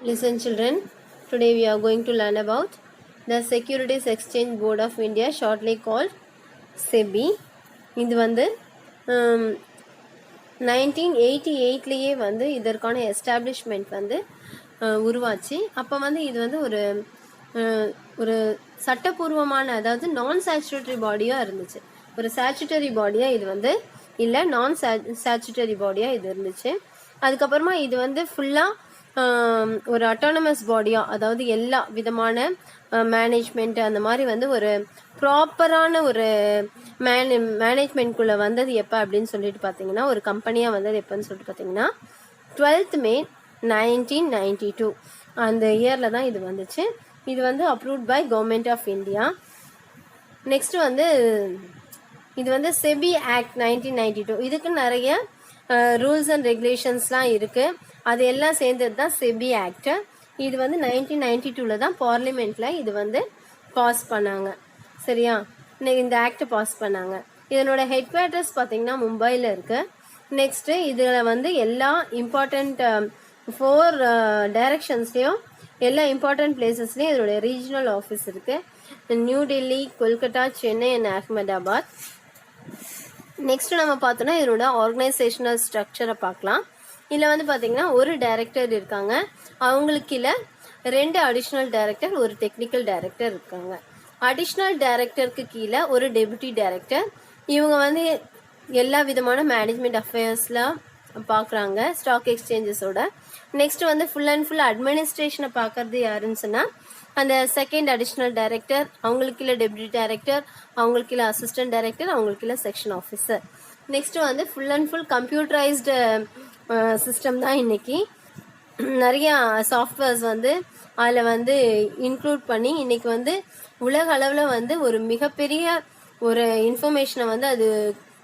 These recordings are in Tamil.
Listen children, today we are going to learn about the Securities Exchange Board of India, shortly called SEBI. இது வந்து 1988லேயே வந்து இதற்கான எஸ்டாப்ளிஷ்மெண்ட் வந்து உருவாச்சு. அப்போ வந்து இது வந்து ஒரு சட்டப்பூர்வமான, அதாவது நான் ஸ்டாச்சுட்டரி பாடியாக இருந்துச்சு. ஒரு ஸ்டாச்சுட்டரி பாடியாக இது வந்து இல்லை, நான் ஸ்டாச்சுட்டரி பாடியாக இது இருந்துச்சு. அதுக்கப்புறமா இது வந்து ஃபுல்லாக ஒரு அட்டானமஸ் பாடியாக, அதாவது எல்லா விதமான மேனேஜ்மெண்ட் அந்த மாதிரி வந்து ஒரு ப்ராப்பரான ஒரு மேனேஜ்மெண்ட்குள்ளே வந்தது எப்போ அப்படின்னு சொல்லிட்டு பார்த்தீங்கன்னா, ஒரு கம்பெனியாக வந்தது எப்போன்னு சொல்லிட்டு பார்த்தீங்கன்னா 12th May 1992 அந்த இயரில் தான் இது வந்துச்சு. இது வந்து approved by government of India. Next வந்து இது வந்து செபி ஆக்ட் 1992. இதுக்கு நிறைய ரூல்ஸ் அண்ட் ரெகுலேஷன்ஸ்லாம் இருக்குது. அது எல்லாம் சேர்ந்தது தான் செபி ஆக்ட். இது வந்து 1992 தான் பார்லிமெண்ட்டில் இது வந்து பாஸ் பண்ணாங்க. சரியா, இந்த ஆக்ட் பாஸ் பண்ணாங்க. இதனோட ஹெட் குவார்ட்டர்ஸ் பார்த்தீங்கன்னா மும்பையில் இருக்குது. நெக்ஸ்ட்டு இதில் வந்து எல்லா இம்பார்ட்டண்ட் 4 டைரக்ஷன்ஸ்லேயும் எல்லா இம்பார்ட்டண்ட் பிளேசஸ்லேயும் இதோட ரீஜனல் ஆஃபீஸ் இருக்குது. New Delhi, Kolkata, Chennai and Ahmedabad. Next நம்ம பார்த்தோன்னா இதனோட ஆர்கனைசேஷனல் ஸ்ட்ரக்சரை பார்க்கலாம். இதில் வந்து பார்த்தீங்கன்னா ஒரு டைரக்டர் இருக்காங்க, அவங்களுக்கு கீழே 2 அடிஷ்னல் டைரக்டர், ஒரு டெக்னிக்கல் டைரக்டர் இருக்காங்க. அடிஷ்னல் டைரக்டருக்கு கீழே ஒரு டெபுட்டி டைரக்டர். இவங்க வந்து எல்லா விதமான மேனேஜ்மெண்ட் அஃபேர்ஸ்லாம் பார்க்குறாங்க ஸ்டாக் எக்ஸ்சேஞ்சஸோட. நெக்ஸ்ட் வந்து ஃபுல் அண்ட் ஃபுல் அட்மினிஸ்ட்ரேஷனை பார்க்கறது யாருன்னு சொன்னால் அந்த செகண்ட் அடிஷ்னல் டைரக்டர், அவங்களுக்கு கீழே டெபுட்டி டைரக்டர், அவங்களுக்கு கீழே அசிஸ்டன்ட் டைரக்டர், அவங்களுக்கு கீழே செக்ஷன் ஆஃபீஸர். நெக்ஸ்ட் வந்து full and full computerised system தான் இன்னைக்கு. நிறையா சாஃப்ட்வேர்ஸ் வந்து அதில் வந்து இன்க்ளூட் பண்ணி இன்னைக்கு வந்து உலக அளவில் வந்து ஒரு மிகப்பெரிய ஒரு இன்ஃபர்மேஷனை வந்து அது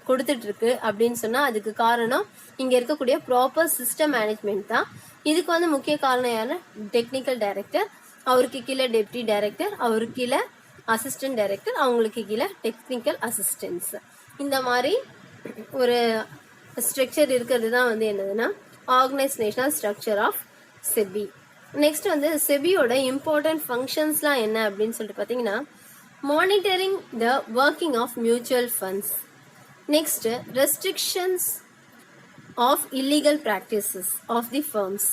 கொடுத்துட்ருக்கு அப்படின்னு சொன்னால் அதுக்கு காரணம் இங்கே இருக்கக்கூடிய ப்ராப்பர் சிஸ்டம் மேனேஜ்மெண்ட் தான். இதுக்கு வந்து முக்கிய காரணம் யாருன்னா டெக்னிக்கல் டைரக்டர், அவருக்கு கீழே டெப்டி டைரக்டர், அவருக்கு கீழே அசிஸ்டன்ட் டைரக்டர், அவங்களுக்கு கீழே டெக்னிக்கல் அசிஸ்டன்ஸ். இந்த மாதிரி ஒரு ஸ்ட்ரக்சர் இருக்கிறது தான் வந்து என்னதுன்னா organisational structure of SEBI. Next வந்து செபியோட இம்பார்ட்டன்ட் ஃபங்க்ஷன்ஸ்லாம் என்ன அப்படின்னு சொல்லிட்டு பார்த்தீங்கன்னா monitoring the working of mutual funds. Next restrictions of illegal practices of the firms.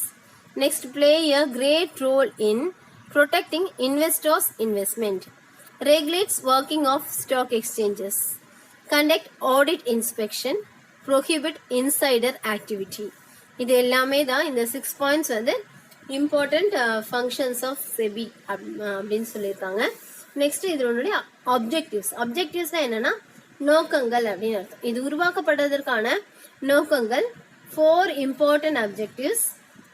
Next, play a great role in protecting investors' investment. Regulates working of stock exchanges. Conduct audit inspection. Prohibit insider activity. இது எல்லாமே தான் இந்த 6 points வந்து இம்பார்ட்டண்ட் ஃபங்க்ஷன்ஸ் ஆஃப் செபி அப்படின்னு சொல்லியிருக்காங்க. நெக்ஸ்ட் இதனுடைய அப்ஜெக்டிவ்ஸ்னால் என்னென்னா நோக்கங்கள் அப்படின்னு அர்த்தம். இது உருவாக்கப்பட்டதற்கான நோக்கங்கள் 4 இம்பார்ட்டன்ட் அப்ஜெக்டிவ்ஸ்.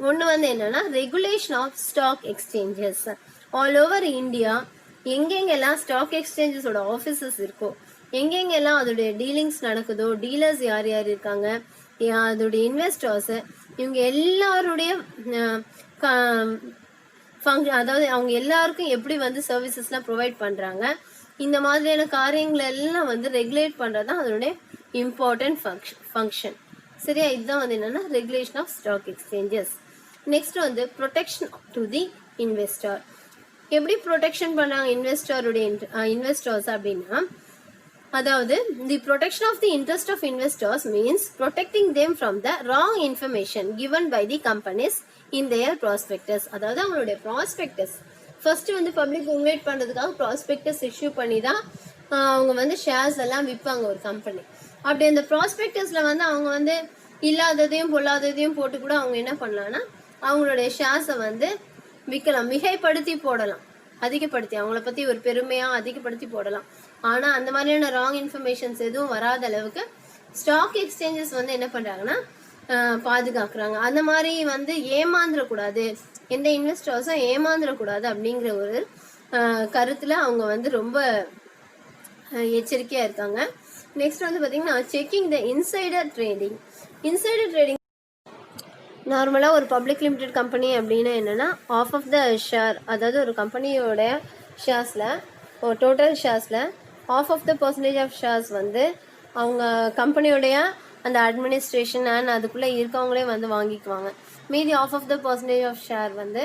ஒன்று வந்து என்னன்னா regulation of stock exchanges all over India. எங்கெங்கெல்லாம் ஸ்டாக் எக்ஸ்சேஞ்சஸோட ஆஃபீஸஸ் இருக்கோ, எங்கெங்கெல்லாம் அதோடைய டீலிங்ஸ் நடக்குதோ, டீலர்ஸ் யார் யார் இருக்காங்க, அதோடைய இன்வெஸ்டர்ஸு, இவங்க எல்லாருடைய அதாவது அவங்க எல்லாருக்கும் எப்படி வந்து சர்வீசஸ்லாம் ப்ரொவைட் பண்ணுறாங்க, இந்த மாதிரியான காரியங்களை எல்லாம் வந்து ரெகுலேட் பண்ணுறது தான் அதனுடைய இம்பார்ட்டன்ட் ஃபங்க்ஷன். சரியா, இதுதான் வந்து என்னென்னா regulation of stock exchanges. Next வந்து ப்ரொடெக்ஷன் டு தி இன்வெஸ்டர். எப்படி ப்ரொடெக்ஷன் பண்ணாங்க இன்வெஸ்டர்ஸ் அப்படின்னா, அதாவது the protection of the interest of investors means protecting them from the wrong information given by the companies in their prospectus. அதாவது அவங்களுடைய ப்ராஸ்பெக்டஸ் ஃபர்ஸ்ட் வந்து பப்ளிக் இன்வைட் பண்ணுறதுக்காக ப்ராஸ்பெக்டஸ் இஷ்யூ பண்ணி தான் அவங்க வந்து ஷேர்ஸ் எல்லாம் விற்பாங்க ஒரு கம்பெனி. அப்படி அந்த ப்ராஸ்பெக்டஸில் வந்து அவங்க வந்து இல்லாததையும் பொல்லாததையும் போட்டு கூட அவங்க என்ன பண்ணலான்னா அவங்களுடைய ஷேர்ஸை வந்து விற்கலாம், மிகைப்படுத்தி போடலாம், அதிகப்படுத்தி அவங்கள பற்றி ஒரு பெருமையாக அதிகப்படுத்தி போடலாம். ஆனால் அந்த மாதிரியான ராங் இன்ஃபர்மேஷன்ஸ் எதுவும் வராத அளவுக்கு ஸ்டாக் எக்ஸ்சேஞ்சஸ் வந்து என்ன பண்ணுறாங்கன்னா பாதுகாக்கிறாங்க. அந்த மாதிரி வந்து ஏமாந்துடக்கூடாது, எந்த இன்வெஸ்டர்ஸும் ஏமாந்துடக்கூடாது அப்படிங்கிற ஒரு கருத்தில் அவங்க வந்து ரொம்ப எச்சரிக்கையாக இருக்காங்க. நெக்ஸ்ட் வந்து பார்த்தீங்கன்னா செக்கிங் த இன்சைடர் ட்ரேடிங். நார்மலாக ஒரு பப்ளிக் லிமிடெட் கம்பெனி அப்படின்னா என்னென்னா ஆஃப் ஆஃப் த ஷேர், அதாவது ஒரு கம்பெனியோட ஷேர்ஸில் ஒரு டோட்டல் ஷேர்ஸில் of of the percentage of shares வந்து அவங்க கம்பெனியோடைய அந்த அட்மினிஸ்ட்ரேஷன் அண்ட் அதுக்குள்ளே இருக்கவங்களே வந்து வாங்கிக்குவாங்க. மீதி of the percentage of share வந்து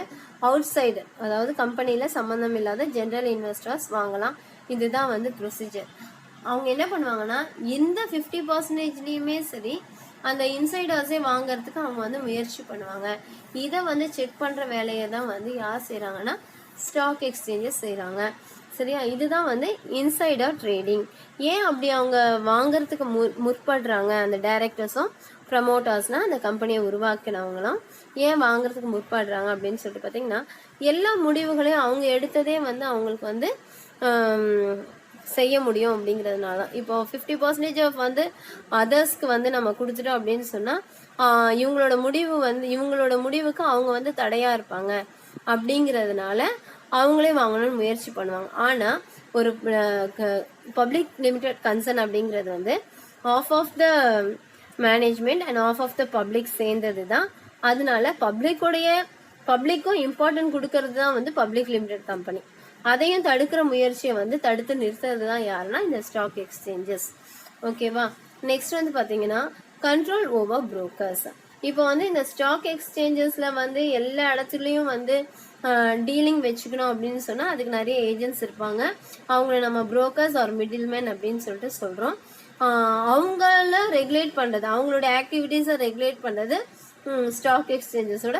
அவுட் சைடு, அதாவது கம்பெனியில் சம்மந்தம் இல்லாத ஜென்ரல் இன்வெஸ்டர்ஸ் வாங்கலாம். இதுதான் வந்து ப்ரொசீஜர். அவங்க என்ன பண்ணுவாங்கன்னா இந்த 50%லேயுமே சரி அந்த இன்சைடர்ஸே வாங்குறதுக்கு அவங்க வந்து முயற்சி பண்ணுவாங்க. இதை வந்து செக் பண்ணுற வேலையை தான் வந்து யார் செய்கிறாங்கன்னா ஸ்டாக் எக்ஸ்சேஞ்சஸ் செய்கிறாங்க. சரியா? இதுதான் வந்து இன்சைடர் ட்ரேடிங். ஏன் அப்படி அவங்க வாங்குறதுக்கு முற்படுறாங்க? அந்த டைரக்டர்ஸும் ப்ரமோட்டர்ஸ்னால் அந்த கம்பெனியை உருவாக்கினவங்களும் ஏன் வாங்குறதுக்கு முற்படுறாங்க அப்படின்னு சொல்லிட்டு பார்த்தீங்கன்னா, எல்லா முடிவுகளையும் அவங்க எடுத்ததே வந்து அவங்களுக்கு வந்து செய்ய முடியும் அப்படிங்கிறதுனால. இப்போ 50% ஆஃப் வந்து அதர்ஸ்க்கு வந்து நம்ம கொடுத்துட்டோம் அப்படின்னு சொன்னால் இவங்களோட முடிவுக்கு அவங்க வந்து தடையாக இருப்பாங்க. அப்படிங்கிறதுனால அவங்களே வாங்கணும்னு முயற்சி பண்ணுவாங்க. ஆனால் ஒரு பப்ளிக் லிமிடெட் கன்சர்ன் அப்படிங்கிறது வந்து of the management and of the public சேர்ந்தது தான். அதனால பப்ளிக்கும் இம்பார்ட்டன்ட் கொடுக்கறது தான் வந்து பப்ளிக் லிமிடெட் கம்பெனி. அதையும் தடுக்கிற முயற்சியை வந்து தடுத்து நிறுத்துறது தான் யாருன்னா இந்த ஸ்டாக் எக்ஸ்சேஞ்சஸ். ஓகேவா? நெக்ஸ்ட் வந்து பார்த்தீங்கன்னா கண்ட்ரோல் ஓவர் புரோக்கர்ஸ். இப்போ வந்து இந்த ஸ்டாக் எக்ஸ்சேஞ்சஸில் வந்து எல்லா இடத்துலையும் வந்து டீலிங் வச்சுக்கணும் அப்படின்னு சொன்னால் அதுக்கு நிறைய ஏஜென்ட்ஸ் இருப்பாங்க. அவங்கள நம்ம புரோக்கர்ஸ் ஆர் மிடில்மேன் அப்படின்னு சொல்லிட்டு சொல்கிறோம். அவங்கள ரெகுலேட் பண்ணுறது, அவங்களோட ஆக்டிவிட்டீஸை ரெகுலேட் பண்ணுறது ஸ்டாக் எக்ஸ்சேஞ்சஸோட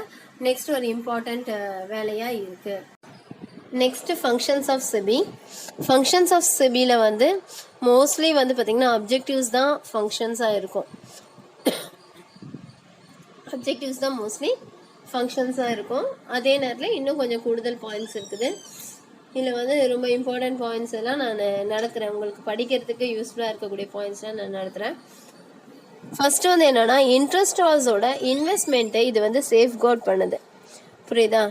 நெக்ஸ்ட் ஒரு இம்பார்ட்டண்ட் வேலையாக இருக்குது. Next functions of SEBI. Functions of செபியில் வந்து மோஸ்ட்லி வந்து பார்த்திங்கன்னா அப்ஜெக்டிவ்ஸ் தான் ஃபங்க்ஷன்ஸாக இருக்கும். அப்ஜெக்டிவ்ஸ் தான் மோஸ்ட்லி ஃபங்க்ஷன்ஸாக இருக்கும். அதே நேரத்தில் இன்னும் கொஞ்சம் கூடுதல் பாயிண்ட்ஸ் இருக்குது. இதில் வந்து ரொம்ப இம்பார்ட்டன்ட் பாயிண்ட்ஸ் எல்லாம் நான் நடத்துகிறேன். உங்களுக்கு படிக்கிறதுக்கு யூஸ்ஃபுல்லாக இருக்கக்கூடிய பாயிண்ட்ஸ்லாம் நான் நடத்துகிறேன். ஃபஸ்ட்டு வந்து என்னென்னா இன்ட்ரெஸ்டர்ஸோட இன்வெஸ்ட்மெண்ட்டை இது வந்து சேஃப்கார்ட் பண்ணுது. புரியுதா?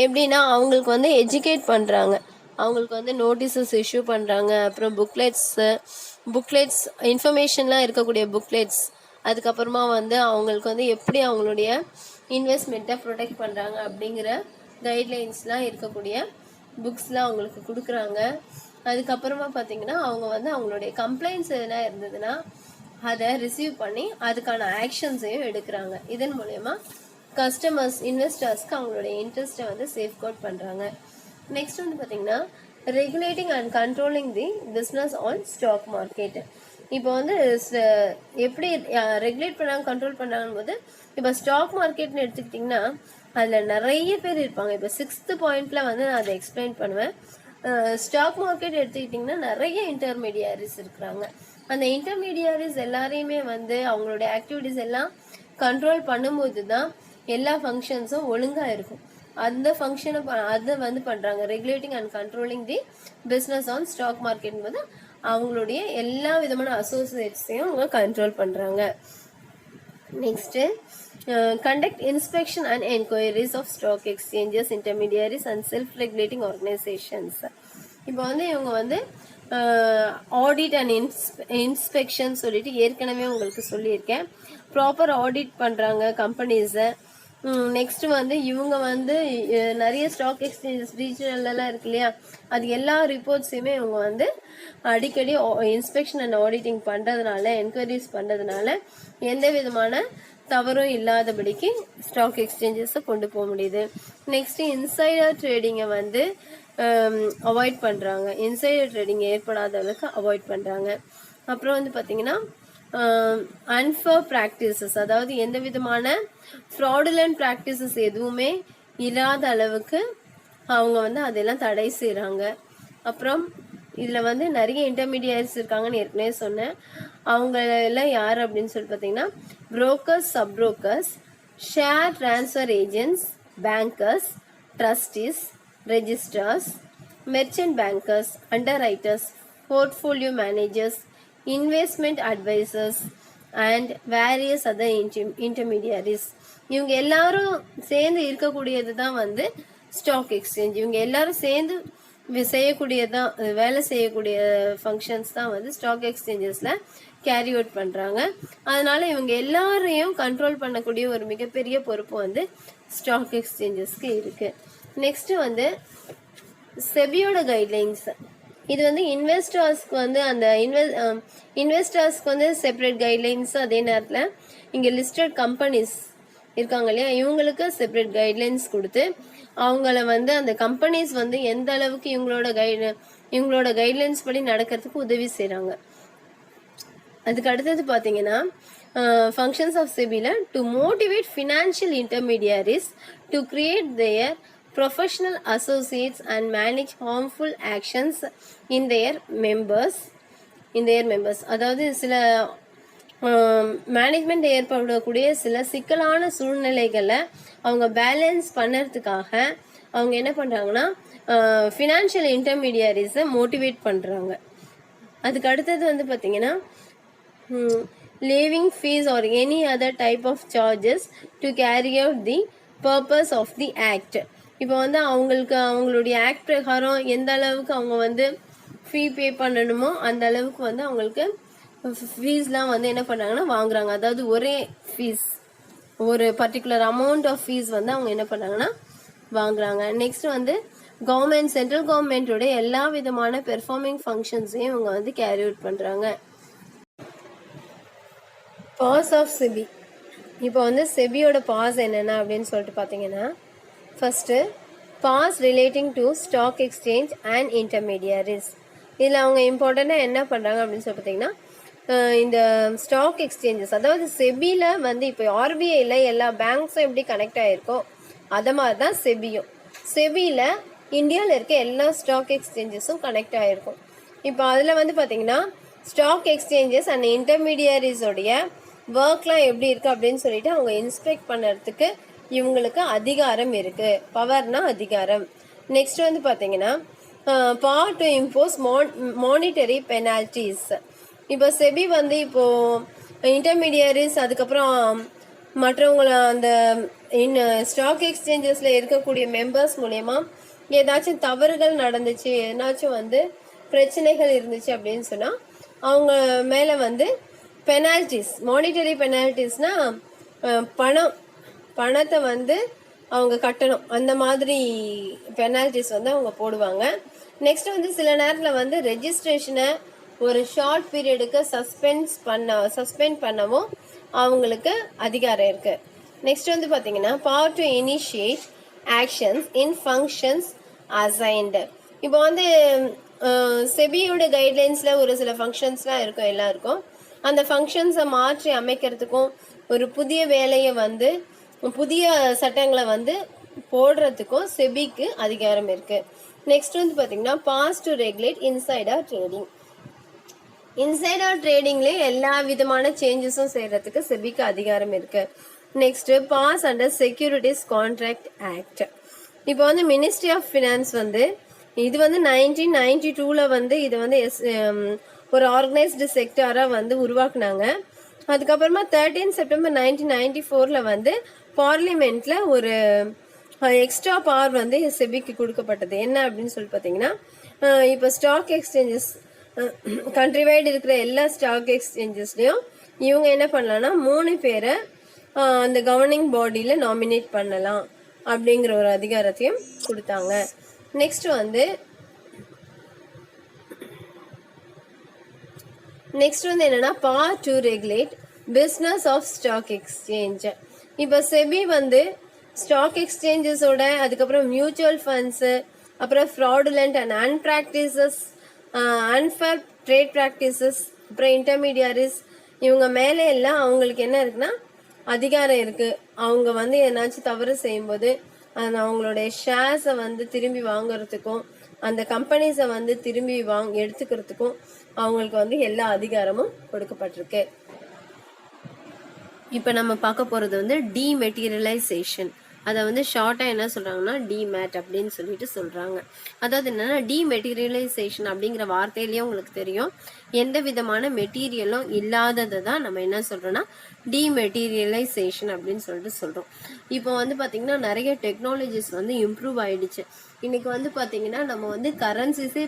எப்படின்னா அவங்களுக்கு வந்து எஜுகேட் பண்ணுறாங்க, அவங்களுக்கு வந்து நோட்டீஸஸ் இஷ்யூ பண்ணுறாங்க, அப்புறம் புக்லெட்ஸ் இன்ஃபர்மேஷன்லாம் இருக்கக்கூடிய புக்லெட்ஸ், அதுக்கப்புறமா வந்து அவங்களுக்கு வந்து எப்படி அவங்களுடைய இன்வெஸ்ட்மெண்ட்டை ப்ரொடெக்ட் பண்ணுறாங்க அப்படிங்கிற கைட்லைன்ஸ்லாம் இருக்கக்கூடிய புக்ஸ்லாம் அவங்களுக்கு கொடுக்குறாங்க. அதுக்கப்புறமா பார்த்திங்கன்னா அவங்க வந்து அவங்களுடைய கம்ப்ளைண்ட்ஸ் எதனா இருந்ததுன்னா அதை ரிசீவ் பண்ணி அதுக்கான ஆக்ஷன்ஸையும் எடுக்கிறாங்க. இதன் மூலயமா கஸ்டமர்ஸ் இன்வெஸ்டர்ஸ்க்கு அவங்களுடைய இன்ட்ரெஸ்ட்டை வந்து சேஃப்கார்ட் பண்ணுறாங்க. நெக்ஸ்ட் வந்து பார்த்திங்கன்னா regulating and controlling the business on stock market. இப்போ வந்து எப்படி ரெகுலேட் பண்ணாங்க கண்ட்ரோல் பண்ணாங்கன்னு போது இப்போ ஸ்டாக் மார்க்கெட்னு எடுத்துக்கிட்டிங்கன்னா அதில் நிறைய பேர் இருப்பாங்க. இப்போ 6th பாயிண்ட்டில் வந்து நான் அதை எக்ஸ்பிளைன் பண்ணுவேன். ஸ்டாக் மார்க்கெட் எடுத்துக்கிட்டிங்கன்னா நிறைய இன்டர்மீடியாரிஸ் இருக்கிறாங்க. அந்த இன்டர்மீடியாரிஸ் எல்லாரையுமே வந்து அவங்களுடைய ஆக்டிவிட்டிஸ் எல்லாம் கண்ட்ரோல் பண்ணும்போது தான் எல்லா ஃபங்க்ஷன்ஸும் ஒழுங்காக இருக்கும். அந்த ஃபங்க்ஷனை அதை வந்து பண்ணுறாங்க. Regulating and controlling the business on stock market போது அவங்களுடைய எல்லா விதமான அசோசியேட்ஸையும் அவங்க கண்ட்ரோல் பண்ணுறாங்க. Next conduct inspection and enquiries of stock exchanges, intermediaries and self-regulating organizations. இப்போ வந்து இவங்க வந்து ஆடிட் அண்ட் இன்ஸ்பெக்ஷன் சொல்லிட்டு ஏற்கனவே உங்களுக்கு சொல்லியிருக்கேன். ப்ராப்பர் ஆடிட் பண்ணுறாங்க கம்பெனிஸை. நெக்ஸ்ட் வந்து இவங்க வந்து நிறைய ஸ்டாக் எக்ஸ்சேஞ்சஸ் ரீஜனல்லாம் இருக்கு இல்லையா, அது எல்லா ரிப்போர்ட்ஸையுமே இவங்க வந்து அடிக்கடி இன்ஸ்பெக்ஷன் அண்ட் ஆடிட்டிங் பண்ணுறதுனால, என்கொயரிஸ் பண்ணுறதுனால எந்த விதமான தவறும் இல்லாதபடிக்கு ஸ்டாக் எக்ஸ்சேஞ்சஸை கொண்டு போக முடியுது. நெக்ஸ்ட் இன்சைடர் ட்ரேடிங்கை வந்து அவாய்ட் பண்ணுறாங்க. இன்சைடர் ட்ரேடிங் ஏற்படாத அளவுக்கு அவாய்ட் பண்ணுறாங்க. அப்புறம் வந்து பார்த்திங்கன்னா அன்ஃபேர் ப்ராக்டிசஸ், அதாவது எந்த விதமான ஃப்ராடுலண்ட் ப்ராக்டிசஸ் எதுவுமே இல்லாத அளவுக்கு அவங்க வந்து அதெல்லாம் தடை செய்கிறாங்க. அப்புறம் இதில் வந்து நிறைய இன்டர்மீடியட்ஸ் இருக்காங்கன்னு ஏற்கனவே சொன்னேன். அவங்க எல்லாம் யார் அப்படின்னு சொல்லி பார்த்தீங்கன்னா brokers, sub brokers, share transfer agents, bankers, trustees, registrars, merchant bankers, underwriters, portfolio managers, investment advisers and various other intermediaries. இவங்க எல்லாரும் சேர்ந்து இருக்கக்கூடியது தான் வந்து ஸ்டாக் எக்ஸ்சேஞ்ச். இவங்க எல்லாரும் சேர்ந்து வேலை செய்யக்கூடிய ஃபங்க்ஷன்ஸ் தான் வந்து ஸ்டாக் எக்ஸ்சேஞ்சஸில் கேரி அவுட் பண்ணுறாங்க. அதனால இவங்க எல்லாரையும் கண்ட்ரோல் பண்ணக்கூடிய ஒரு மிகப்பெரிய பொறுப்பு வந்து ஸ்டாக் எக்ஸ்சேஞ்சஸ்க்கு இருக்குது. நெக்ஸ்ட்டு வந்து செபியோட கைட்லைன்ஸ். இது வந்து இன்வெஸ்டர்ஸ்க்கு வந்து அந்த இன்வெஸ்டர்ஸ்க்கு வந்து செப்பரேட் கைட்லைன்ஸ், அதே நேரத்தில் இங்கே லிஸ்டட் கம்பெனிஸ் இருக்காங்க இல்லையா, இவங்களுக்கு செப்பரேட் கைட்லைன்ஸ் கொடுத்து அவங்கள வந்து அந்த கம்பெனிஸ் வந்து எந்த அளவுக்கு இவங்களோட கைட்லைன்ஸ் படி நடக்கிறதுக்கு உதவி செய்கிறாங்க. அதுக்கு அடுத்தது பார்த்தீங்கன்னா ஃபங்க்ஷன்ஸ் ஆஃப் செபில to motivate financial intermediaries to create their professional associates and manage harmful actions in their members. அதாவது சில மேனேஜ்மெண்ட் ஏற்படக்கூடிய சில சிக்கலான சூழ்நிலைகளை அவங்க பேலன்ஸ் பண்ணுறதுக்காக அவங்க என்ன பண்ணுறாங்கன்னா ஃபினான்ஷியல் இன்டர்மீடியரிஸை மோட்டிவேட் பண்ணுறாங்க. அதுக்கு அடுத்தது வந்து பார்த்தீங்கன்னா levying fees or any other type of charges to carry out the purpose of the act. இப்போ வந்து அவங்களுடைய ஆக்ட் பிரகாரம் எந்த அளவுக்கு அவங்க வந்து ஃபீ பே பண்ணணுமோ அந்த அளவுக்கு வந்து அவங்களுக்கு ஃபீஸ்லாம் வந்து என்ன பண்ணுறாங்கன்னா வாங்குறாங்க. அதாவது ஒரே ஃபீஸ், ஒரு பர்டிகுலர் அமௌண்ட் ஆஃப் ஃபீஸ் வந்து அவங்க என்ன பண்ணுறாங்கன்னா வாங்குறாங்க. நெக்ஸ்ட் வந்து சென்ட்ரல் கவர்மெண்ட்டோட எல்லா விதமான பெர்ஃபார்மிங் ஃபங்க்ஷன்ஸையும் இவங்க வந்து கேரி அவுட் பண்ணுறாங்க. Powers of SEBI. இப்போ வந்து செபியோட பாஸ் என்னென்ன அப்படின்னு சொல்லிட்டு பார்த்தீங்கன்னா, first powers relating to stock exchange and intermediaries. இதில் அவங்க இம்பார்ட்டண்ட்டாக என்ன பண்ணுறாங்க அப்படின்னு சொல்லி பார்த்தீங்கன்னா, இந்த ஸ்டாக் எக்ஸ்சேஞ்சஸ், அதாவது செபியில் வந்து இப்போ ஆர்பிஐயில் எல்லா பேங்க்ஸும் எப்படி கனெக்ட் ஆகிருக்கோ அதை மாதிரி தான் செபியும். செபியில் இந்தியாவில் இருக்க எல்லா ஸ்டாக் எக்ஸ்சேஞ்சஸும் கனெக்ட் ஆகிருக்கும். இப்போ அதில் வந்து பார்த்தீங்கன்னா ஸ்டாக் எக்ஸ்சேஞ்சஸ் அண்ட் இன்டர்மீடியரிஸோடைய ஒர்க்லாம் எப்படி இருக்குது அப்படின்னு சொல்லிட்டு அவங்க இன்ஸ்பெக்ட் பண்ணுறதுக்கு இவங்களுக்கு அதிகாரம் இருக்குது. பவர்னா அதிகாரம். நெக்ஸ்ட் வந்து பார்த்தீங்கன்னா power to impose monetary penalties. இப்போ செபி வந்து இப்போது இன்டர்மீடியரிஸ் அதுக்கப்புறம் மற்றவங்கள அந்த ஸ்டாக் எக்ஸ்சேஞ்சஸில் இருக்கக்கூடிய மெம்பர்ஸ் மூலயமா ஏதாச்சும் தவறுகள் நடந்துச்சு, ஏதாச்சும் வந்து பிரச்சனைகள் இருந்துச்சு அப்படின்னு சொன்னால் அவங்க மேலே வந்து பெனால்டிஸ், மானிட்டரி பெனால்டிஸ்னால் பணத்தை வந்து அவங்க கட்டணும், அந்த மாதிரி பெனால்டிஸ் வந்து அவங்க போடுவாங்க. நெக்ஸ்ட் வந்து சில நேரத்தில் வந்து ரெஜிஸ்ட்ரேஷனை ஒரு ஷார்ட் பீரியடுக்கு சஸ்பெண்ட் பண்ணவும் அவங்களுக்கு அதிகாரம் இருக்குது. நெக்ஸ்ட் வந்து பார்த்தீங்கன்னா power to initiate actions in functions assigned. இப்போ வந்து செபியோட கைட்லைன்ஸில் ஒரு சில ஃபங்க்ஷன்ஸ்லாம் இருக்கும் எல்லாருக்கும். அந்த ஃபங்க்ஷன்ஸை மாற்றி அமைக்கிறதுக்கும் ஒரு புதிய வேலையை வந்து புதிய சட்டங்களை வந்து போடுறதுக்கும் செபிக்கு அதிகாரம் இருக்குது. நெக்ஸ்ட் வந்து பார்த்தீங்கன்னா power to regulate insider trading. Insider ட்ரேடிங்லேயே எல்லா விதமான சேஞ்சஸும் செய்கிறதுக்கு செபிக்கு அதிகாரம் இருக்குது. Next power under securities contract act. இப்போ வந்து மினிஸ்ட்ரி ஆஃப் ஃபினான்ஸ் வந்து இது வந்து 1992 வந்து இதை வந்து ஒரு ஆர்கனைஸ்டு செக்டாராக வந்து உருவாக்குனாங்க. அதுக்கப்புறமா 13 செப்டம்பர் 1994 வந்து பார்லிமெண்ட்டில் ஒரு எக்ஸ்ட்ரா பவர் வந்து செபிக்கு கொடுக்கப்பட்டது. என்ன அப்படின்னு சொல்லி பார்த்தீங்கன்னா, இப்போ ஸ்டாக் எக்ஸ்சேஞ்சஸ் கண்ட்ரி வைடு இருக்கிற எல்லா ஸ்டாக் எக்ஸ்சேஞ்சஸ்லையும் இவங்க என்ன பண்ணலாம்னா 3 பேரை அந்த கவர்னிங் பாடியில் நாமினேட் பண்ணலாம் அப்படிங்கிற ஒரு அதிகாரத்தையும் கொடுத்தாங்க. நெக்ஸ்ட் வந்து என்னன்னா power to regulate business of stock exchange. இப்போ செபி வந்து ஸ்டாக் எக்ஸ்சேஞ்சஸோட அதுக்கப்புறம் மியூச்சுவல் ஃபண்ட்ஸு அப்புறம் fraudulent and unfair trade practices அப்புறம் இன்டர்மீடியரிஸ் இவங்க மேலே எல்லாம் அவங்களுக்கு என்ன இருக்குன்னா அதிகாரம் இருக்குது. அவங்க வந்து என்னாச்சும் தவறு செய்யும்போது அவங்களுடைய ஷேர்ஸை வந்து திரும்பி வாங்குறதுக்கும் அந்த கம்பெனிஸை வந்து திரும்பி எடுத்துக்கிறதுக்கும் அவங்களுக்கு வந்து எல்லா அதிகாரமும் கொடுக்கப்பட்டிருக்கு. இப்போ நம்ம பார்க்க போகிறது வந்து டிமெட்டீரியலைசேஷன். அதை வந்து ஷார்ட்டாக என்ன சொல்கிறாங்கன்னா டிமேட் அப்படின்னு சொல்லிட்டு சொல்கிறாங்க. அதாவது என்னென்னா டிமெட்டீரியலைசேஷன் அப்படிங்கிற வார்த்தையிலேயே உங்களுக்கு தெரியும், எந்த விதமான மெட்டீரியலும் இல்லாததை தான் நம்ம என்ன சொல்கிறோன்னா டிமெட்டீரியலைசேஷன் அப்படின்னு சொல்லிட்டு சொல்கிறோம். இப்போ வந்து பார்த்திங்கன்னா நிறைய டெக்னாலஜிஸ் வந்து இம்ப்ரூவ் ஆகிடுச்சு. இன்றைக்கி வந்து பார்த்திங்கன்னா நம்ம வந்து கரன்சிஸே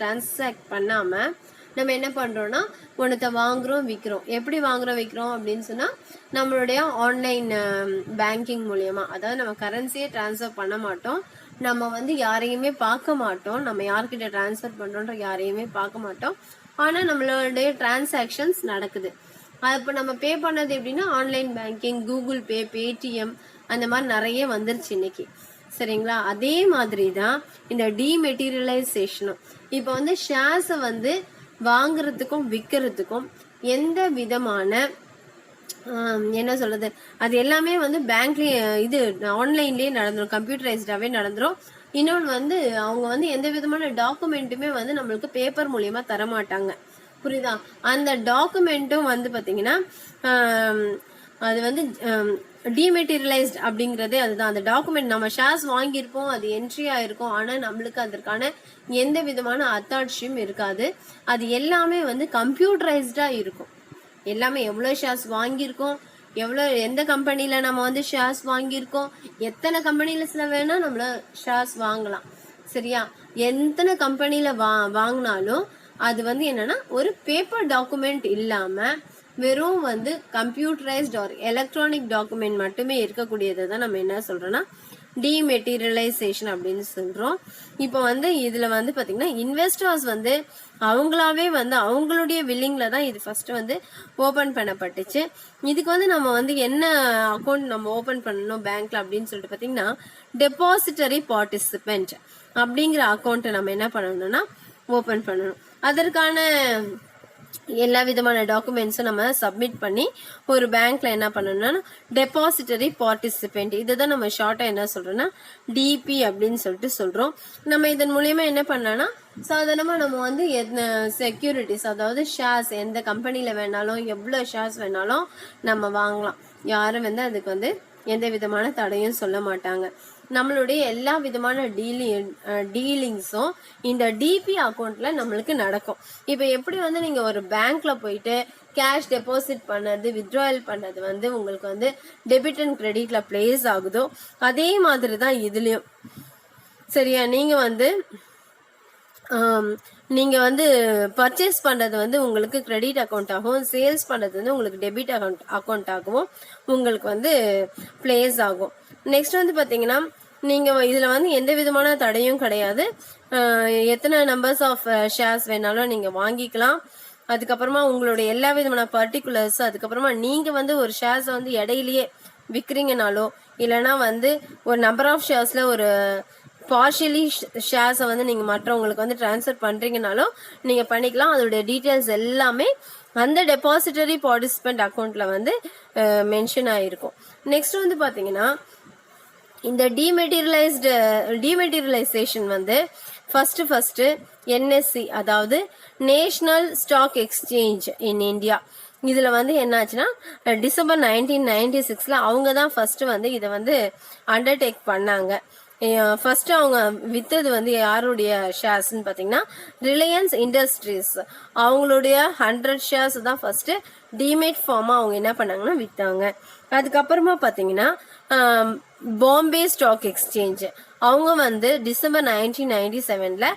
டிரான்சாக்ட் பண்ணாமல் நம்ம என்ன பண்ணுறோன்னா ஒன்றத்தை வாங்குகிறோம் விற்கிறோம். எப்படி வாங்குகிறோம் விற்கிறோம் அப்படின்னு சொன்னால் நம்மளுடைய ஆன்லைன் பேங்கிங் மூலயமா, அதாவது நம்ம கரன்சியே ட்ரான்ஸ்ஃபர் பண்ண மாட்டோம், நம்ம வந்து யாரையுமே பார்க்க மாட்டோம், நம்ம யார்கிட்ட ட்ரான்ஸ்ஃபர் பண்ணுறோன்ற யாரையுமே பார்க்க மாட்டோம், ஆனால் நம்மளுடைய டிரான்சாக்ஷன்ஸ் நடக்குது. இப்போ நம்ம பே பண்ணது எப்படின்னா online banking, Google Pay, Paytm அந்த மாதிரி நிறைய வந்துருச்சு இன்னைக்கு. சரிங்களா? அதே மாதிரி தான் இந்த டிமெட்டீரியலைசேஷனும். இப்போ வந்து ஷேர்ஸை வந்து வாங்குறதுக்கும் விற்கிறதுக்கும் எந்த விதமான என்ன சொல்றது, அது எல்லாமே வந்து பேங்க்லயே இது ஆன்லைன்லயே நடந்துரும், கம்ப்யூட்டரைஸ்டாவே நடந்துரும். இன்னொன்று வந்து அவங்க வந்து எந்த விதமான டாக்குமெண்ட்டுமே வந்து நம்மளுக்கு பேப்பர் மூலியமா தர மாட்டாங்க. புரியுதா? அந்த டாக்குமெண்ட்டும் வந்து பாத்தீங்கன்னா அது வந்து டிமெட்டீரியலைஸ்ட் அப்படிங்கறதே அதுதான். அந்த டாக்குமெண்ட் நம்ம ஷேர்ஸ் வாங்கியிருப்போம், அது என்ட்ரி ஆயிருக்கும், ஆனா நம்மளுக்கு அதற்கான எந்த விதமான அத்தாட்சியும் இருக்காது. அது எல்லாமே வந்து கம்ப்யூட்டரைஸ்டா இருக்கும். எல்லாமே எவ்வளோ ஷேர்ஸ் வாங்கியிருக்கோம், எவ்வளோ எந்த கம்பெனியில் நம்ம வந்து ஷேர்ஸ் வாங்கியிருக்கோம், எத்தனை கம்பெனியில் வேணா நம்மள ஷேர்ஸ் வாங்கலாம். சரியா? எத்தனை கம்பெனியில் வாங்கினாலும் அது வந்து என்னன்னா ஒரு பேப்பர் டாக்குமெண்ட் இல்லாமல் வெறும் வந்து கம்ப்யூட்டரைஸ்ட் ஆர் எலக்ட்ரானிக் டாக்குமெண்ட் மட்டுமே இருக்கக்கூடியதை தான் நம்ம என்ன சொல்றோம்னா டிமெட்டீரியலைசேஷன் அப்படின்னு சொல்றோம். இப்போ வந்து இதுல வந்து பாத்தீங்கன்னா இன்வெஸ்டர்ஸ் வந்து அவங்களாவே வந்து அவங்களுடைய வில்லிங்ல தான் இது ஃபர்ஸ்ட் வந்து ஓபன் பண்ணப்பட்டுச்சு. இதுக்கு வந்து நம்ம வந்து என்ன அக்கௌண்ட் நம்ம ஓபன் பண்ணணும் பேங்க்ல அப்படின்னு சொல்லிட்டு பாத்தீங்கன்னா டெபாசிட்டரி பார்ட்டிசிபென்ட் அப்படிங்கிற அக்கௌண்ட்டை நம்ம என்ன பண்ணணும்னா ஓபன் பண்ணணும். அதற்கான எல்லா விதமான டாக்குமெண்ட்ஸும் நம்ம சப்மிட் பண்ணி ஒரு பேங்க்ல என்ன பண்ணணும்னா டெபாசிட்டரி பார்ட்டிசிபென்ட், இதுதான் நம்ம ஷார்ட்டா என்ன சொல்றோம்னா டிபி அப்படின்னு சொல்லிட்டு சொல்றோம். நம்ம இதன் மூலியமா என்ன பண்ணலாம்னா சாதாரணமா நம்ம வந்து செக்யூரிட்டிஸ், அதாவது ஷேர்ஸ் எந்த கம்பெனில வேணாலும் எவ்வளவு ஷேர்ஸ் வேணாலும் நம்ம வாங்கலாம். யாரும் வந்து அதுக்கு வந்து எந்த விதமான தடையும் சொல்ல மாட்டாங்க. நம்மளுடைய எல்லா விதமான டீலிங்ஸும் இந்த டிபி அக்கௌண்ட்ல நம்மளுக்கு நடக்கும். இப்போ எப்படி வந்து நீங்க ஒரு பேங்க்ல போயிட்டு கேஷ் டெபாசிட் பண்ணது, வித்ட்ராயல் பண்ணது வந்து உங்களுக்கு வந்து டெபிட் அண்ட் கிரெடிட்ல பிளேஸ் ஆகுதோ அதே மாதிரி தான் இதுலயும். சரியா? நீங்க வந்து பர்ச்சேஸ் பண்றது வந்து உங்களுக்கு கிரெடிட் அக்கௌண்ட் ஆகும், சேல்ஸ் பண்றது வந்து உங்களுக்கு டெபிட் அக்கௌண்ட் ஆகவும் உங்களுக்கு வந்து பிளேஸ் ஆகும். நெக்ஸ்ட் வந்து பாத்தீங்கன்னா நீங்க இதுல வந்து எந்த விதமான தடையும் கிடையாது. எத்தனை நம்பர்ஸ் ஆஃப் ஷேர்ஸ் வேணாலும் நீங்க வாங்கிக்கலாம். அதுக்கப்புறமா உங்களுடைய எல்லா விதமான பர்டிகுலர்ஸ், அதுக்கப்புறமா நீங்க வந்து ஒரு ஷேர்ஸ் வந்து இடையிலேயே விற்கிறீங்கனாலோ இல்லைன்னா வந்து ஒரு நம்பர் ஆஃப் ஷேர்ஸ்ல ஒரு பார்ஷியலி ஷேர்ஸை வந்து நீங்க மற்றவங்களுக்கு வந்து டிரான்ஸ்ஃபர் பண்றீங்கனாலும் நீங்க பண்ணிக்கலாம். அதோட டீட்டெயில்ஸ் எல்லாமே அந்த டெபாசிட்டரி பார்ட்டிசிபென்ட் அக்கௌண்ட்ல வந்து மென்ஷன் ஆயிருக்கும். நெக்ஸ்ட் வந்து பாத்தீங்கன்னா இந்த டிமெட்டீரியலைசேஷன் வந்து ஃபர்ஸ்ட் என்எஸ்சி, அதாவது national stock exchange in India, இதுல வந்து என்னாச்சுன்னா டிசம்பர் 1996 அவங்க தான் ஃபர்ஸ்ட் வந்து இதை வந்து அண்டர்டேக் பண்ணாங்க. ஃபர்ஸ்ட் அவங்க வித்தது வந்து யாருடைய ஷேர்ஸ்ன்னு பாத்தீங்கன்னா ரிலையன்ஸ் இண்டஸ்ட்ரீஸ், அவங்களுடைய 100 ஷேர்ஸ் தான் ஃபர்ஸ்ட் டிமேட் ஃபார்மா அவங்க என்ன பண்ணாங்கன்னா வித்தாங்க. அதுக்கப்புறமா பாத்தீங்கன்னா பாம்பே ஸ்டாக் எக்ஸ்சேஞ்ச் அவங்க வந்து டிசம்பர் 1997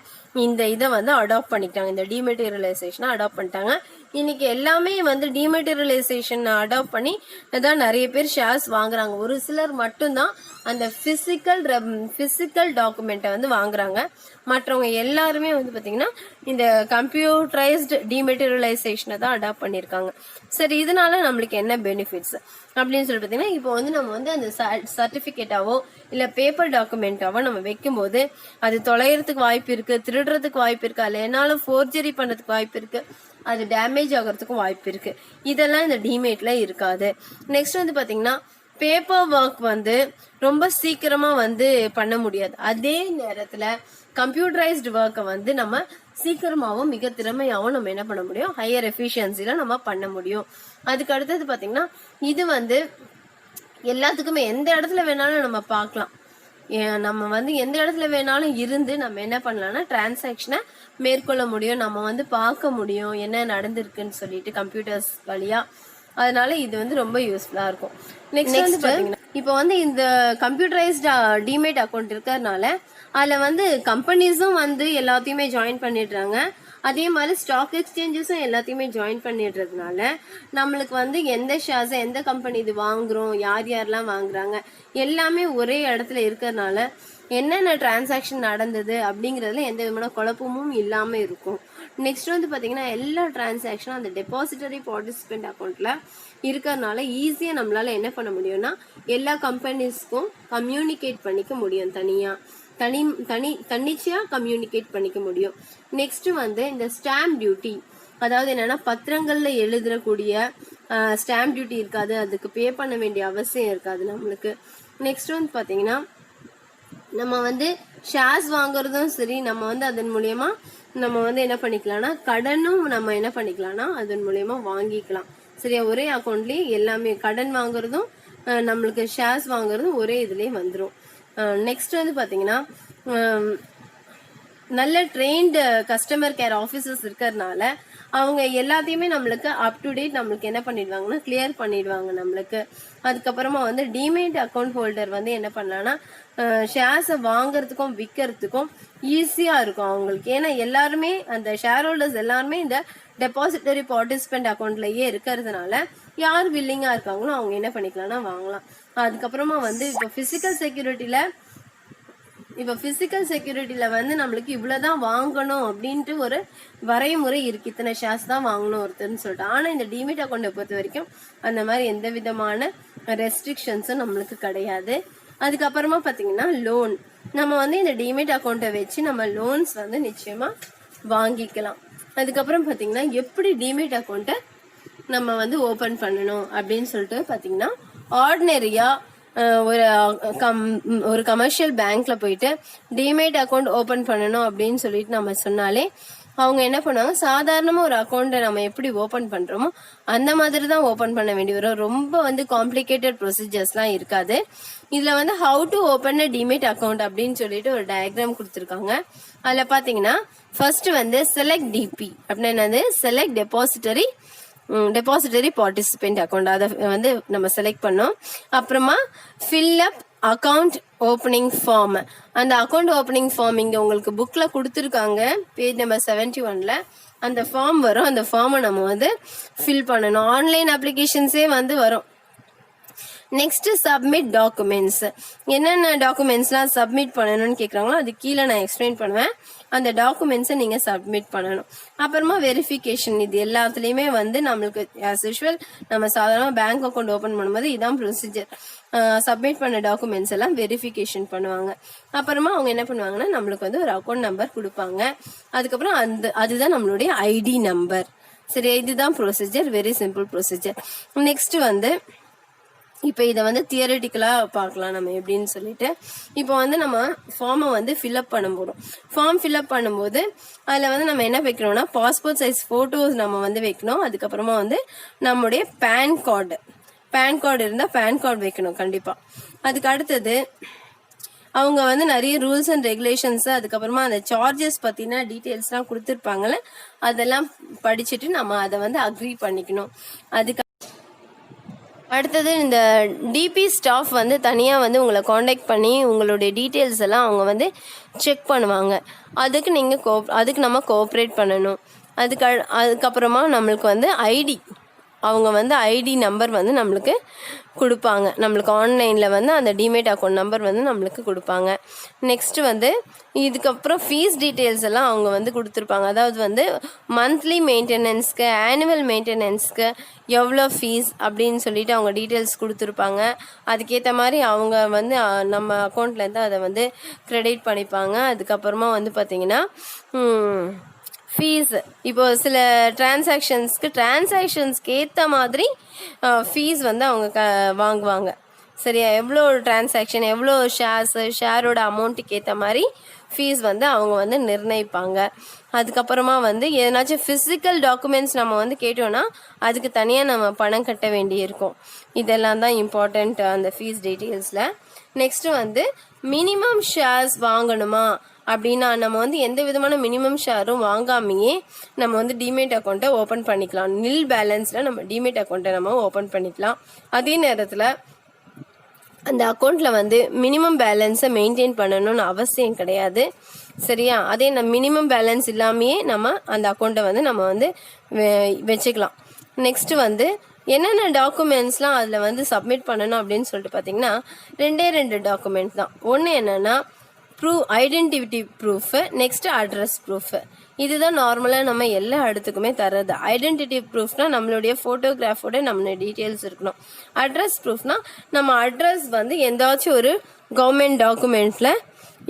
இந்த இதை வந்து அடாப்ட் பண்ணிட்டாங்க, இந்த டிமெட்டீரியலைசேஷனை அடாப்ட் பண்ணிட்டாங்க. இன்னைக்கு எல்லாமே வந்து டிமெட்டீரியலைசேஷன் அடாப்ட் பண்ணி தான் நிறைய பேர் ஷேர்ஸ் வாங்குறாங்க. ஒரு சிலர் மட்டும்தான் அந்த பிசிக்கல் டாக்குமெண்ட்டை வந்து வாங்குறாங்க. மற்றவங்க எல்லாருமே வந்து பாத்தீங்கன்னா இந்த கம்ப்யூட்டரைஸ்டு டிமெட்டீரியலைசேஷனை தான் அடாப்ட் பண்ணியிருக்காங்க. சரி, இதனால நம்மளுக்கு என்ன பெனிஃபிட்ஸ் அப்படின்னு சொல்லி பாத்தீங்கன்னா இப்போ வந்து நம்ம வந்து அந்த சர்டிபிகேட்டாவோ இல்ல பேப்பர் டாக்குமெண்டாவோ நம்ம வைக்கும்போது அது தொலைகிறதுக்கு வாய்ப்பு இருக்கு, திருடுறதுக்கு வாய்ப்பு இருக்கு, அதுல என்னாலும் ஃபோர்ஜரி பண்றதுக்கு வாய்ப்பு இருக்கு, அது டேமேஜ் ஆகிறதுக்கும் வாய்ப்பு இருக்கு. இதெல்லாம் இந்த டிமேட்ல இருக்காது. நெக்ஸ்ட் வந்து பாத்தீங்கன்னா பேப்பர் ஒர்க் வந்து ரொம்ப சீக்கிரமா வந்து பண்ண முடியாது. அதே நேரத்துல கம்ப்யூட்டரைஸ்டு ஒர்க்கை வந்து நம்ம சீக்கிரமாவும் மிக திறமையாவும் நம்ம என்ன பண்ண முடியும், ஹையர் எஃபிஷியன்சில நம்ம பண்ண முடியும். அதுக்கு அடுத்தது பாத்தீங்கன்னா இது வந்து எல்லாத்துக்குமே எந்த இடத்துல வேணாலும் நம்ம பார்க்கலாம். நம்ம வந்து எந்த இடத்துல வேணாலும் இருந்து நம்ம என்ன பண்ணலாம்னா டிரான்சாக்ஷனை மேற்கொள்ள முடியும், நம்ம வந்து பார்க்க முடியும் என்ன நடந்திருக்குன்னு சொல்லிட்டு கம்ப்யூட்டர்ஸ் வழியா. அதனால இது வந்து ரொம்ப யூஸ்ஃபுல்லா இருக்கும். நெக்ஸ்ட் வந்து பாத்தீங்கன்னா இப்போ வந்து இந்த கம்ப்யூட்டரைஸ்டு டிமேட் அக்கௌண்ட் இருக்கிறதுனால அதுல வந்து கம்பெனிஸும் வந்து எல்லாத்தையுமே ஜாயின் பண்ணிடுறாங்க, அதே மாதிரி ஸ்டாக் எக்ஸ்சேஞ்சஸும் எல்லாத்தையுமே ஜாயின் பண்ணிடுறதுனால நம்மளுக்கு வந்து எந்த ஷேர்ஸ் எந்த கம்பெனி இது வாங்குறோம், யார் யாரெல்லாம் வாங்குறாங்க எல்லாமே ஒரே இடத்துல இருக்கிறதுனால என்னென்ன டிரான்சாக்ஷன் நடந்தது அப்படிங்கறதுல எந்த விதமான குழப்பமும் இல்லாம இருக்கும். நெக்ஸ்ட் வந்து பார்த்தீங்கன்னா எல்லா டிரான்சாக்ஷனும் அந்த டெபாசிட்டரி பார்ட்டிசிபெண்ட் அக்கௌண்ட்டில் இருக்கிறதுனால ஈஸியாக நம்மளால் என்ன பண்ண முடியும்னா எல்லா கம்பெனிஸ்க்கும் கம்யூனிகேட் பண்ணிக்க முடியும், தன்னிச்சையாக கம்யூனிகேட் பண்ணிக்க முடியும். நெக்ஸ்ட் வந்து இந்த ஸ்டாம்ப் டியூட்டி, அதாவது என்னன்னா பத்திரங்கள்ல எழுதக்கூடிய ஸ்டாம்ப் டியூட்டி இருக்காது, அதுக்கு பே பண்ண வேண்டிய அவசியம் இருக்காது நம்மளுக்கு. நெக்ஸ்ட் வந்து பார்த்தீங்கன்னா நம்ம வந்து ஷேர்ஸ் வாங்குறதும் சரி, நம்ம வந்து அதன் மூலயமா நம்ம வந்து என்ன பண்ணிக்கலாம்னா கடனும் நம்ம என்ன பண்ணிக்கலாம்னா அதன் மூலயமா வாங்கிக்கலாம். சரியா, ஒரே அக்கௌண்ட்லயே எல்லாமே கடன் வாங்குறதும் நம்மளுக்கு ஷேர்ஸ் வாங்குறதும் ஒரே இதுலயே வந்துடும். நெக்ஸ்ட் வந்து பாத்தீங்கன்னா நல்ல ட்ரெயின்டு கஸ்டமர் கேர் ஆஃபீஸர்ஸ் இருக்கிறதுனால அவங்க எல்லாத்தையுமே நம்மளுக்கு அப் டு டேட் நம்மளுக்கு என்ன பண்ணிடுவாங்கன்னா கிளியர் பண்ணிடுவாங்க நம்மளுக்கு. அதுக்கப்புறமா வந்து டிமேட் அக்கௌண்ட் ஹோல்டர் வந்து என்ன பண்ணலாம்னா ஷேர்ஸை வாங்குறதுக்கும் விற்கிறதுக்கும் ஈஸியா இருக்கும் அவங்களுக்கு. ஏன்னா எல்லாருமே அந்த ஷேர் ஹோல்டர்ஸ் எல்லாருமே இந்த டெபாசிட்டரி பார்ட்டிசிபெண்ட் அக்கௌண்ட்லயே இருக்கிறதுனால யார் வில்லிங்கா இருக்காங்களோ அவங்க என்ன பண்ணிக்கலாம்னா வாங்கலாம். அதுக்கப்புறமா வந்து இப்போ பிசிக்கல் செக்யூரிட்டியில வந்து நம்மளுக்கு இவ்வளவுதான் வாங்கணும் அப்படின்ட்டு ஒரு வரைமுறை இருக்கு, இத்தனை ஷேர்ஸ் தான் வாங்கணும் ஒருத்தர்னு சொல்லிட்டு. ஆனா இந்த டிமிட் அக்கௌண்ட்டை பொறுத்த வரைக்கும் அந்த மாதிரி எந்த விதமான ரெஸ்ட்ரிக்ஷன்ஸும் நம்மளுக்கு கிடையாது. அதுக்கப்புறமா பாத்தீங்கன்னா லோன், நம்ம வந்து இந்த டிமிட் அக்கௌண்ட்டை வச்சு நம்ம லோன்ஸ் வந்து நிச்சயமா வாங்கிக்கலாம். அதுக்கப்புறம் பாத்தீங்கன்னா எப்படி டிமிட் அக்கௌண்ட்டை நம்ம வந்து ஓபன் பண்ணணும் அப்படின்னு சொல்லிட்டு பாத்தீங்கன்னா ஆர்டினரியா ஒரு கமர்ஷியல் பேங்க்ல போயிட்டு டிமேட் அக்கௌண்ட் ஓபன் பண்ணணும் அப்படின்னு சொல்லிட்டு நம்ம சொன்னாலே அவங்க என்ன பண்ணுவாங்க, சாதாரணமா ஒரு அக்கௌண்ட்டை நம்ம எப்படி ஓபன் பண்றோமோ அந்த மாதிரி தான் ஓபன் பண்ண வேண்டி வரும். ரொம்ப வந்து காம்ப்ளிகேட்டட் ப்ரொசீஜர்ஸ்லாம் இருக்காது. இதுல வந்து how to open a demat account அப்படின்னு சொல்லிட்டு ஒரு டயக்ராம் கொடுத்துருக்காங்க. அதுல பாத்தீங்கன்னா ஃபர்ஸ்ட் வந்து செலக்ட் டிபி அப்படின்னா என்னது, செலக்ட் டெபாசிட்டரி பார்ட்டிசிபெண்ட் அக்கௌண்ட், அதை வந்து நம்ம செலக்ட் பண்ணோம். அப்புறமா fill up account opening form, அந்த அக்கௌண்ட் ஓப்பனிங் ஃபார்ம் இங்க உங்களுக்கு புக்ல கொடுத்துருக்காங்க பேஜ் நம்பர் 71ல அந்த ஃபார்ம் வரும். அந்த ஃபார்மை நம்ம வந்து ஃபில் பண்ணணும். ஆன்லைன் அப்ளிகேஷன்ஸே வந்து வரும். நெக்ஸ்ட் சப்மிட் டாக்குமெண்ட்ஸ், என்னென்ன டாக்குமெண்ட்ஸ்லாம் சப்மிட் பண்ணணும்னு கேட்குறாங்களோ அது கீழே நான் எக்ஸ்பிளைன் பண்ணுவேன். அந்த டாக்குமெண்ட்ஸை நீங்க சப்மிட் பண்ணணும். அப்புறமா வெரிஃபிகேஷன், இது எல்லாத்துலயுமே வந்து நம்மளுக்கு ஆஸ் யூஷுவல் நம்ம சாதாரணமாக பேங்க் அக்கௌண்ட் ஓபன் பண்ணும்போது இதான் ப்ரொசீஜர். சப்மிட் பண்ண டாக்குமெண்ட்ஸ் எல்லாம் வெரிஃபிகேஷன் பண்ணுவாங்க. அப்புறமா அவங்க என்ன பண்ணுவாங்கன்னா நம்மளுக்கு வந்து ஒரு அக்கௌண்ட் நம்பர் கொடுப்பாங்க. அதுக்கப்புறம் அதுதான் நம்மளுடைய ஐடி நம்பர். சரி, இதுதான் procedure, very simple procedure. Next வந்து இப்போ இதை வந்து தியரிட்டிக்கலா பார்க்கலாம் நம்ம எப்படின்னு சொல்லிட்டு. இப்போ வந்து நம்ம ஃபார்மை வந்து ஃபில்அப் பண்ண போறோம். ஃபார்ம் ஃபில்அப் பண்ணும்போது அதில் வந்து நம்ம என்ன வைக்கணும்னா பாஸ்போர்ட் சைஸ் போட்டோஸ் நம்ம வந்து வைக்கணும். அதுக்கப்புறமா வந்து நம்முடைய பேன் கார்டு இருந்தால் பேன் கார்டு வைக்கணும் கண்டிப்பா. அதுக்கு அடுத்தது அவங்க வந்து நிறைய ரூல்ஸ் அண்ட் ரெகுலேஷன்ஸ், அதுக்கப்புறமா அந்த சார்ஜஸ் பத்தின டீட்டெயில்ஸ்லாம் கொடுத்துருப்பாங்கல்ல, அதெல்லாம் படிச்சுட்டு நம்ம அதை வந்து அக்ரி பண்ணிக்கணும். அதுக்கு அடுத்தது இந்த டிபி ஸ்டாஃப் வந்து தனியாக வந்து உங்களை காண்டாக்ட் பண்ணி உங்களுடைய டீட்டெயில்ஸ் எல்லாம் அவங்க வந்து செக் பண்ணுவாங்க. அதுக்கு நம்ம கோஆப்ரேட் பண்ணணும். அதுக்கப்புறமா நம்மளுக்கு வந்து அவங்க வந்து ஐடி நம்பர் வந்து நம்மளுக்கு கொடுப்பாங்க. நம்மளுக்கு ஆன்லைனில் வந்து அந்த டிமேட் அக்கௌண்ட் நம்பர் வந்து நம்மளுக்கு கொடுப்பாங்க. நெக்ஸ்ட் வந்து இதுக்கப்புறம் ஃபீஸ் டீட்டெயில்ஸ் எல்லாம் அவங்க வந்து கொடுத்துருப்பாங்க. அதாவது வந்து மந்த்லி மெயின்டெனன்ஸ்க்கு, ஆனுவல் மெயின்டெனன்ஸ்க்கு எவ்வளோ ஃபீஸ் அப்படின்னு சொல்லிட்டு அவங்க டீட்டெயில்ஸ் கொடுத்துருப்பாங்க. அதுக்கேற்ற மாதிரி அவங்க வந்து நம்ம அக்கௌண்ட்லேருந்து அதை வந்து கிரெடிட் பண்ணிப்பாங்க. அதுக்கப்புறமா வந்து பார்த்தீங்கன்னா ஃபீஸ், இப்போ சில டிரான்சாக்ஷன்ஸ்க்கு ஏற்ற மாதிரி ஃபீஸ் வந்து அவங்க வாங்குவாங்க. சரியா, எவ்வளோ டிரான்சாக்ஷன், எவ்வளோ ஷேரோட அமௌண்ட்டுக்கு ஏற்ற மாதிரி ஃபீஸ் வந்து அவங்க வந்து நிர்ணயிப்பாங்க. அதுக்கப்புறமா வந்து எதனாச்சும் ஃபிசிக்கல் டாக்குமெண்ட்ஸ் நம்ம வந்து கேட்டோம்னா அதுக்கு தனியாக நம்ம பணம் கட்ட வேண்டி இருக்கும். இதெல்லாம் தான் இம்பார்ட்டண்ட் அந்த ஃபீஸ் டீட்டெயில்ஸில். நெக்ஸ்ட் வந்து மினிமம் ஷேர்ஸ் வாங்கணுமா அப்படின்னா நம்ம வந்து எந்த விதமான மினிமம் ஷேரும் வாங்காமையே நம்ம வந்து டிமேட் அக்கௌண்ட்டை ஓப்பன் பண்ணிக்கலாம். நில் பேலன்ஸில் நம்ம டிமேட் அக்கௌண்ட்டை நம்ம ஓப்பன் பண்ணிக்கலாம். அதே நேரத்தில் அந்த அக்கௌண்ட்டில் வந்து மினிமம் பேலன்ஸை மெயின்டைன் பண்ணணும்னு அவசியம் கிடையாது. சரியா, அதே மினிமம் பேலன்ஸ் இல்லாமையே நம்ம அந்த அக்கௌண்ட்டை வந்து நம்ம வந்து வச்சுக்கலாம். நெக்ஸ்ட் வந்து என்னென்ன டாக்குமெண்ட்ஸ்லாம் அதில் வந்து சப்மிட் பண்ணணும் அப்படின்னு சொல்லிட்டு பார்த்தீங்கன்னா 2 டாக்குமெண்ட் தான். ஒன்று என்னன்னா identity proof, next address proof. இதுதான் நார்மலாக நம்ம எல்லா இடத்துக்குமே தர்றது. ஐடென்டிட்டி ப்ரூஃப்னா நம்மளுடைய ஃபோட்டோகிராஃபோட நம்மளுடைய டீட்டெயில்ஸ் இருக்கணும். அட்ரஸ் ப்ரூஃப்னா நம்ம அட்ரஸ் வந்து எந்தாச்சும் ஒரு கவர்மெண்ட் டாக்குமெண்ட்டில்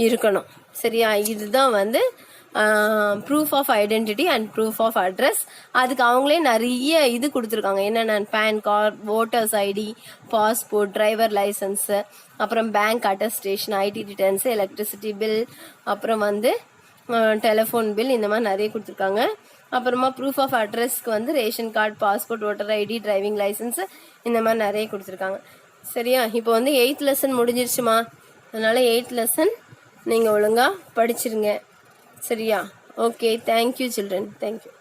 இருக்கணும். சரியா? இதுதான் வந்து proof of identity and proof of address. அதுக்கு அவங்களே நிறைய இது கொடுத்துருக்காங்க. என்னென்ன PAN card, voters ID, passport, driver license, அப்புறம் bank attestation, IT returns, electricity bill, அப்புறம் வந்து டெலிஃபோன் பில், இந்த மாதிரி நிறைய கொடுத்துருக்காங்க. அப்புறமா ப்ரூஃப் ஆஃப் அட்ரஸ்க்கு வந்து ration card, passport, voter ID, driving licence, இந்த மாதிரி நிறைய கொடுத்துருக்காங்க. சரியா? இப்போ வந்து 8th லெசன் முடிஞ்சிருச்சுமா. அதனால் 8th லெசன் நீங்கள் ஒழுங்காக படிச்சிருங்க. சரியா? Okay, thank you children, thank you.